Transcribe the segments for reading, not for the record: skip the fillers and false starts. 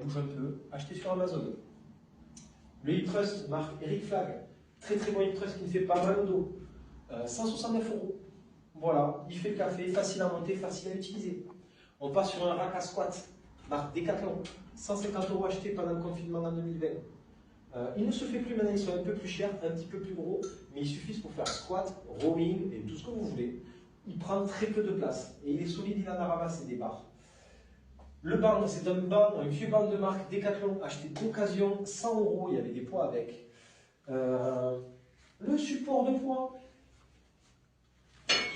bouge un peu, acheté sur Amazon. Le Hip Trust, marque Eric Flag, très bon Hip Trust qui me fait pas mal au dos. 169 €. Voilà, il fait le café, facile à monter, facile à utiliser. On passe sur un rack à squat, marque Decathlon, 150 € acheté pendant le confinement en 2020. Il ne se fait plus maintenant, ils sont un peu plus chers, un petit peu plus gros, mais ils suffisent pour faire squat, rowing et tout ce que vous voulez. Il prend très peu de place et il est solide, il en a ramassé des barres. Le banc, c'est un vieux banc de marque Decathlon, acheté d'occasion, 100 €, il y avait des poids avec. Le support de poids,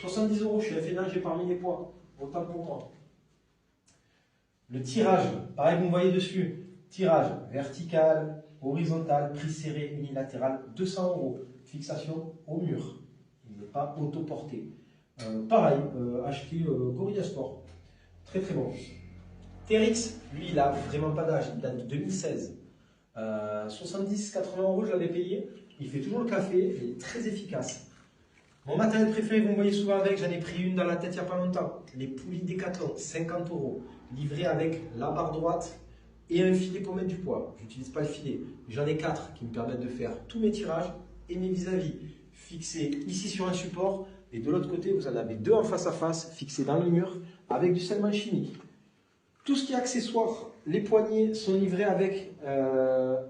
70 €, je suis infidèle, j'ai parmi les poids, autant pour moi. Le tirage, pareil, vous me voyez dessus, tirage vertical, horizontal, prise serrée, unilatéral, 200 €, fixation au mur, il n'est pas auto-porté. Pareil, acheté Gorilla Sport, très bon. TRX, lui, il n'a vraiment pas d'âge, il date de 2016. 70-80 €, je l'avais payé. Il fait toujours le café, il est très efficace. Mon matériel préféré, vous me voyez souvent avec, j'en ai pris une dans la tête il n'y a pas longtemps. Les poulies Decathlon, 50 €, livrées avec la barre droite et un filet pour mettre du poids. Je n'utilise pas le filet. J'en ai 4 qui me permettent de faire tous mes tirages et mes vis-à-vis. Fixés ici sur un support et de l'autre côté, vous en avez 2 en face à face, fixés dans le mur avec du scellement chimique. Tout ce qui est accessoire, les poignées sont livrés avec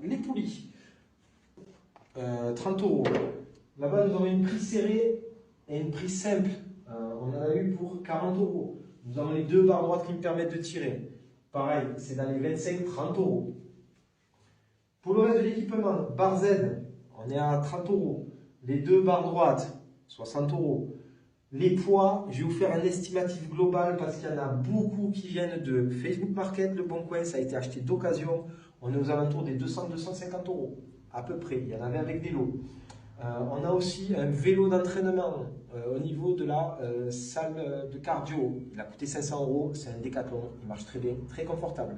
les poulies. 30 €. Là-bas, nous avons une prise serrée et une prise simple. On en a eu pour 40 €. Nous avons les 2 barres droites qui me permettent de tirer. Pareil, c'est dans les 25-30 €. Pour le reste de l'équipement, barre Z, on est à 30 €. Les 2 barres droites, 60 €. Les poids, je vais vous faire un estimatif global parce qu'il y en a beaucoup qui viennent de Facebook Market, Le Bon Coin, ça a été acheté d'occasion. On est aux alentours des 200-250 € à peu près. Il y en avait avec des lots. On a aussi un vélo d'entraînement au niveau de la salle de cardio. Il a coûté 500 €, c'est un Decathlon, il marche très bien, très confortable.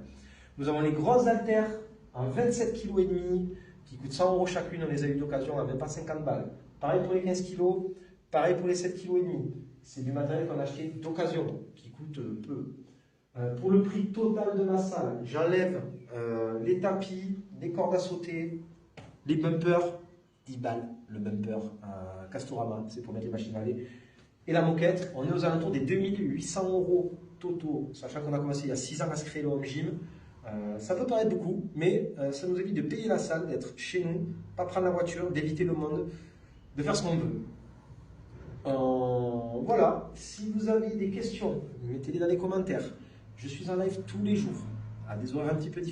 Nous avons les grosses haltères en 27,5 kg qui coûtent 100 € chacune, on les a eu d'occasion à même pas 50 balles. Pareil pour les 15 kg. Pareil pour les 7,5 kg. C'est du matériel qu'on a acheté d'occasion, qui coûte peu. Pour le prix total de ma salle, j'enlève les tapis, les cordes à sauter, les bumpers, 10 balles le bumper Castorama, c'est pour mettre les machines à laver. Et la moquette, on est aux alentours des 2800 € totaux, sachant qu'on a commencé il y a 6 ans à se créer le home gym. Ça peut paraître beaucoup, mais ça nous évite de payer la salle, d'être chez nous, pas prendre la voiture, d'éviter le monde, de faire ce qu'on veut. Voilà, si vous avez des questions, mettez-les dans les commentaires. Je suis en live tous les jours, à des horaires un petit peu différents.